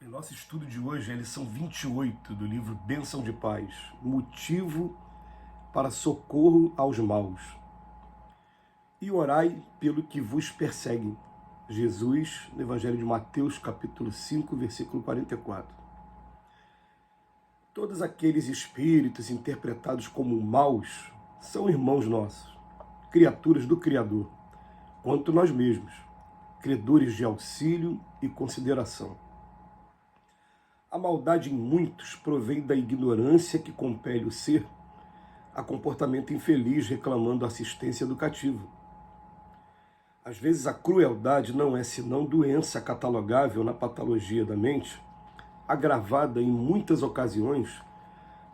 O nosso estudo de hoje é a lição 28 do livro Bênção de Paz, motivo para socorro aos maus. E orai pelo que vos perseguem. Jesus, no Evangelho de Mateus, capítulo 5, versículo 44. Todos aqueles espíritos interpretados como maus são irmãos nossos, criaturas do Criador, quanto nós mesmos, credores de auxílio e consideração. A maldade em muitos provém da ignorância que compele o ser a comportamento infeliz reclamando assistência educativa. Às vezes a crueldade não é senão doença catalogável na patologia da mente, agravada em muitas ocasiões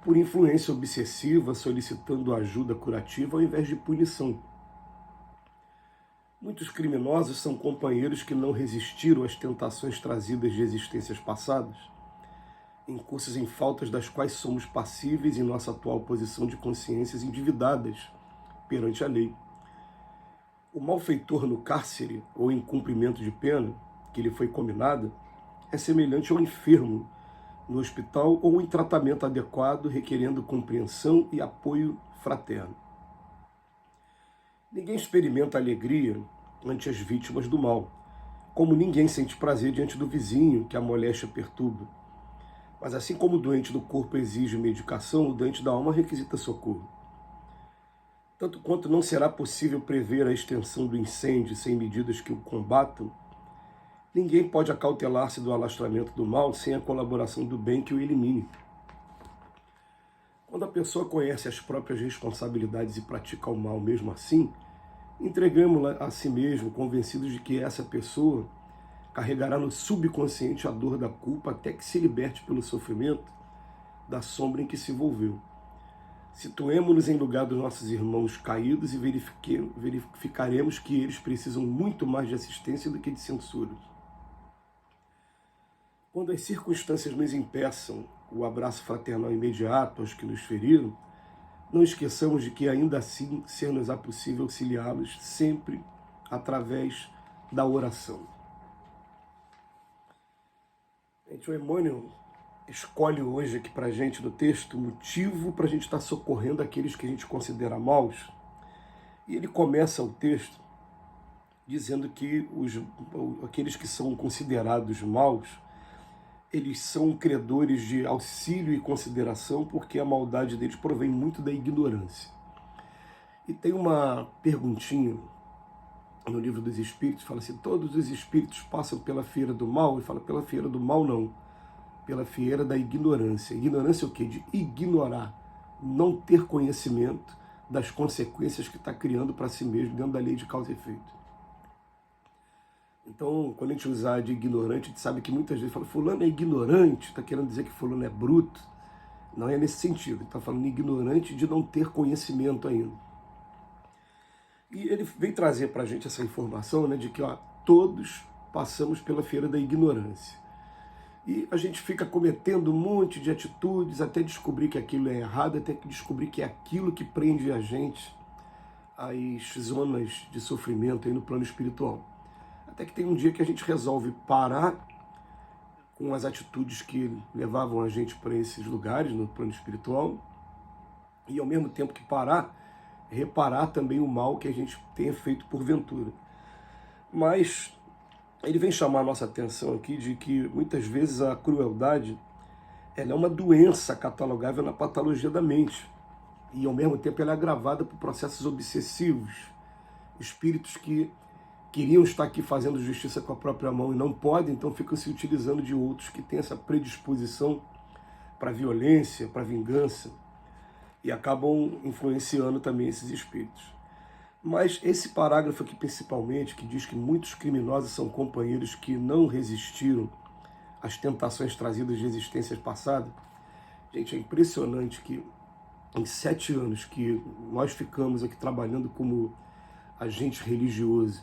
por influência obsessiva solicitando ajuda curativa ao invés de punição. Muitos criminosos são companheiros que não resistiram às tentações trazidas de existências passadas, incursos em faltas das quais somos passíveis em nossa atual posição de consciências endividadas perante a lei. O malfeitor no cárcere ou em cumprimento de pena que lhe foi combinada é semelhante ao enfermo no hospital ou em tratamento adequado requerendo compreensão e apoio fraterno. Ninguém experimenta alegria ante as vítimas do mal, como ninguém sente prazer diante do vizinho que a moléstia perturba. Mas assim como o doente do corpo exige medicação, o doente da alma requisita socorro. Tanto quanto não será possível prever a extensão do incêndio sem medidas que o combatam, ninguém pode acautelar-se do alastramento do mal sem a colaboração do bem que o elimine. Quando a pessoa conhece as próprias responsabilidades e pratica o mal mesmo assim, entregamos-la a si mesmo, convencidos de que essa pessoa carregará no subconsciente a dor da culpa até que se liberte pelo sofrimento da sombra em que se envolveu. Situemo-nos em lugar dos nossos irmãos caídos e verificaremos que eles precisam muito mais de assistência do que de censura. Quando as circunstâncias nos impeçam o abraço fraternal imediato aos que nos feriram, não esqueçamos de que ainda assim ser-nos-á possível auxiliá-los sempre através da oração. O Emmanuel escolhe hoje aqui para a gente no texto motivo para a gente estar socorrendo aqueles que a gente considera maus. E ele começa o texto dizendo que aqueles que são considerados maus, eles são credores de auxílio e consideração porque a maldade deles provém muito da ignorância. E tem uma perguntinha no livro dos Espíritos, fala assim, todos os espíritos passam pela feira do mal, e fala, pela feira do mal não, pela feira da ignorância. Ignorância é o quê? De ignorar, não ter conhecimento das consequências que está criando para si mesmo dentro da lei de causa e efeito. Então, quando a gente usar de ignorante, a gente sabe que muitas vezes fala, fulano é ignorante, está querendo dizer que fulano é bruto. Não é nesse sentido, está falando ignorante de não ter conhecimento ainda. E ele vem trazer para a gente essa informação, né, de que todos passamos pela feira da ignorância. E a gente fica cometendo um monte de atitudes até descobrir que aquilo é errado, até descobrir que é aquilo que prende a gente às zonas de sofrimento aí no plano espiritual. Até que tem um dia que a gente resolve parar com as atitudes que levavam a gente para esses lugares no plano espiritual e ao mesmo tempo que parar, reparar também o mal que a gente tenha feito porventura. Mas ele vem chamar a nossa atenção aqui de que muitas vezes a crueldade ela é uma doença catalogável na patologia da mente e ao mesmo tempo ela é agravada por processos obsessivos, espíritos que queriam estar aqui fazendo justiça com a própria mão e não podem, então ficam se utilizando de outros que têm essa predisposição para violência, para vingança, e acabam influenciando também esses espíritos. Mas esse parágrafo aqui principalmente, que diz que muitos criminosos são companheiros que não resistiram às tentações trazidas de existências passadas, gente, é impressionante que em 7 anos que nós ficamos aqui trabalhando como agente religioso,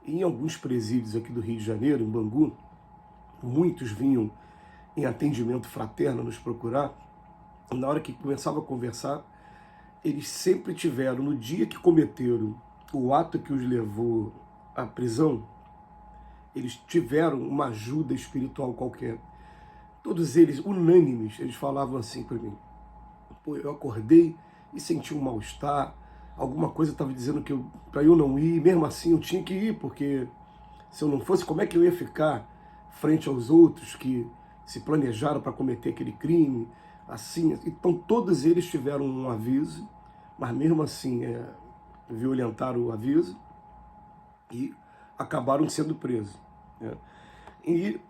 em alguns presídios aqui do Rio de Janeiro, em Bangu, muitos vinham em atendimento fraterno nos procurar. Na hora que começava a conversar, eles sempre tiveram, no dia que cometeram o ato que os levou à prisão, eles tiveram uma ajuda espiritual qualquer. todos eles, unânimes, eles falavam assim para mim: pô, eu acordei e senti um mal-estar, alguma coisa estava dizendo que para eu não ir, mesmo assim eu tinha que ir, porque se eu não fosse, como é que eu ia ficar frente aos outros que se planejaram para cometer aquele crime, assim? Então todos eles tiveram um aviso, mas mesmo assim violentaram o aviso e acabaram sendo presos, né? E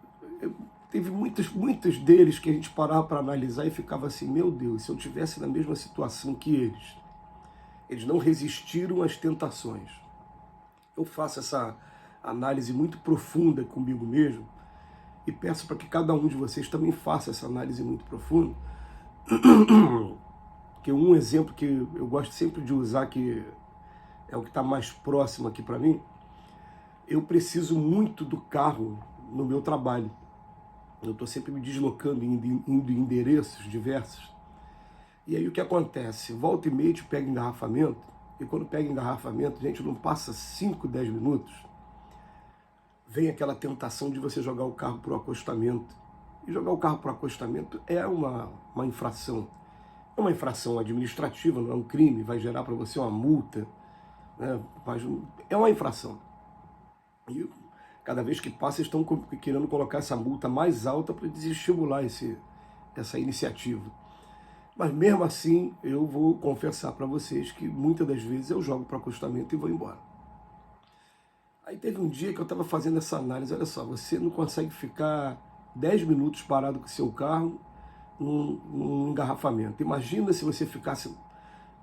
teve muitos deles que a gente parava para analisar e ficava assim: meu Deus, se eu tivesse na mesma situação que eles não resistiram às tentações. Eu faço essa análise muito profunda comigo mesmo e peço para que cada um de vocês também faça essa análise muito profunda. Que um exemplo que eu gosto sempre de usar, que é o que está mais próximo aqui para mim, eu preciso muito do carro no meu trabalho. Eu estou sempre me deslocando, indo em endereços diversos. E aí o que acontece? Volta e meia te pega engarrafamento, e quando pega engarrafamento, gente, não passa 5, 10 minutos, vem aquela tentação de você jogar o carro para o acostamento. E jogar o carro para o acostamento é uma infração. É uma infração administrativa, não é um crime, vai gerar para você uma multa, né? Mas é uma infração. E cada vez que passa, eles estão querendo colocar essa multa mais alta para desestimular essa iniciativa. Mas mesmo assim, eu vou confessar para vocês que muitas das vezes eu jogo para o acostamento e vou embora. Aí teve um dia que eu estava fazendo essa análise: olha só, você não consegue ficar 10 minutos parado com o seu carro num engarrafamento. Imagina se você ficasse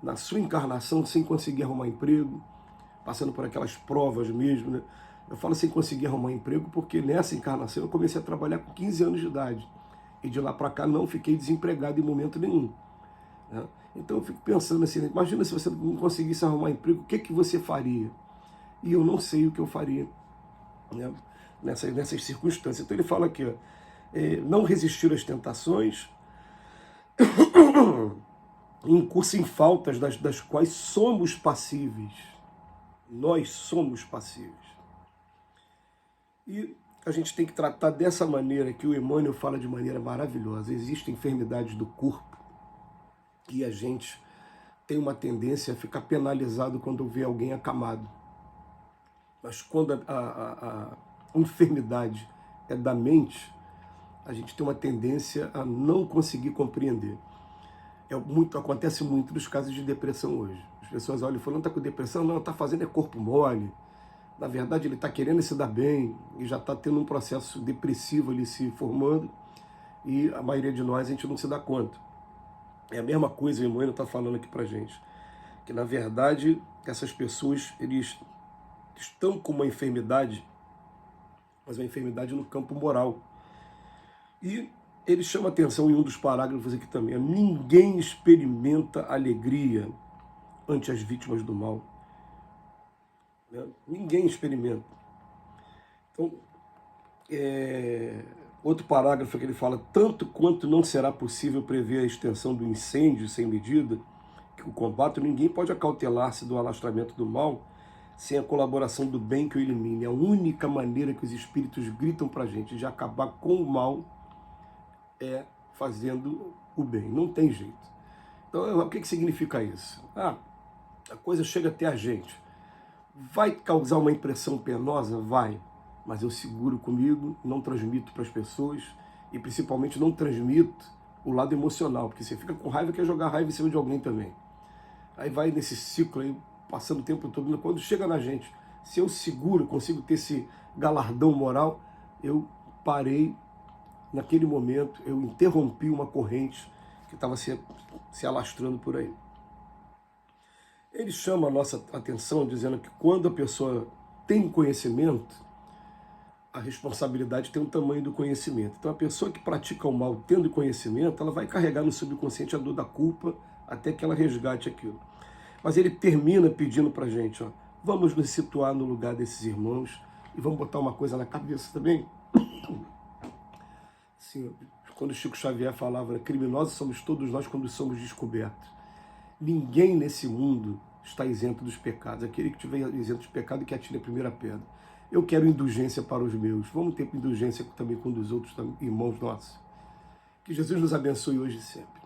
na sua encarnação sem conseguir arrumar emprego, passando por aquelas provas mesmo, né? Eu falo sem conseguir arrumar emprego porque nessa encarnação eu comecei a trabalhar com 15 anos de idade. E de lá para cá não fiquei desempregado em momento nenhum, né? Então eu fico pensando assim: imagina se você não conseguisse arrumar emprego, o que você faria? E eu não sei o que eu faria, né, nessas circunstâncias. Então ele fala aqui, ó, não resistir às tentações, incurso em faltas das quais somos passíveis. Nós somos passíveis. E a gente tem que tratar dessa maneira que o Emmanuel fala de maneira maravilhosa. Existem enfermidades do corpo e a gente tem uma tendência a ficar penalizado quando vê alguém acamado. Mas quando a enfermidade é da mente, a gente tem uma tendência a não conseguir compreender. Acontece muito nos casos de depressão hoje. As pessoas olham e falam: não está com depressão? Não, está fazendo corpo mole. Na verdade, ele está querendo se dar bem e já está tendo um processo depressivo ali se formando, e a maioria de nós a gente não se dá conta. É a mesma coisa o Emmanuel está falando aqui para a gente, que na verdade essas pessoas, eles estão com uma enfermidade, mas uma enfermidade no campo moral. E ele chama atenção em um dos parágrafos aqui também: ninguém experimenta alegria ante as vítimas do mal. Ninguém experimenta. Então, outro parágrafo que ele fala: tanto quanto não será possível prever a extensão do incêndio sem medida que o combate, ninguém pode acautelar-se do alastramento do mal sem a colaboração do bem que o elimine. A única maneira que os espíritos gritam para a gente de acabar com o mal é fazendo o bem. Não tem jeito. Então, o que significa isso? A coisa chega até a gente. Vai causar uma impressão penosa? Vai. Mas eu seguro comigo, não transmito para as pessoas e principalmente não transmito o lado emocional, porque você fica com raiva e quer jogar raiva em cima de alguém também. Aí vai nesse ciclo aí, passando o tempo todo. Quando chega na gente, se eu seguro, consigo ter esse galardão moral, eu parei naquele momento, eu interrompi uma corrente que estava se alastrando por aí. Ele chama a nossa atenção dizendo que quando a pessoa tem conhecimento, a responsabilidade tem o tamanho do conhecimento. Então a pessoa que pratica o mal tendo conhecimento, ela vai carregar no subconsciente a dor da culpa até que ela resgate aquilo. Mas ele termina pedindo para a gente, ó, vamos nos situar no lugar desses irmãos e vamos botar uma coisa na cabeça também. Sim, quando Chico Xavier falava: criminosos somos todos nós quando somos descobertos. Ninguém nesse mundo está isento dos pecados. Aquele que estiver isento dos pecados, que atire a primeira pedra. Eu quero indulgência para os meus. Vamos ter indulgência também com os outros irmãos nossos. Que Jesus nos abençoe hoje e sempre.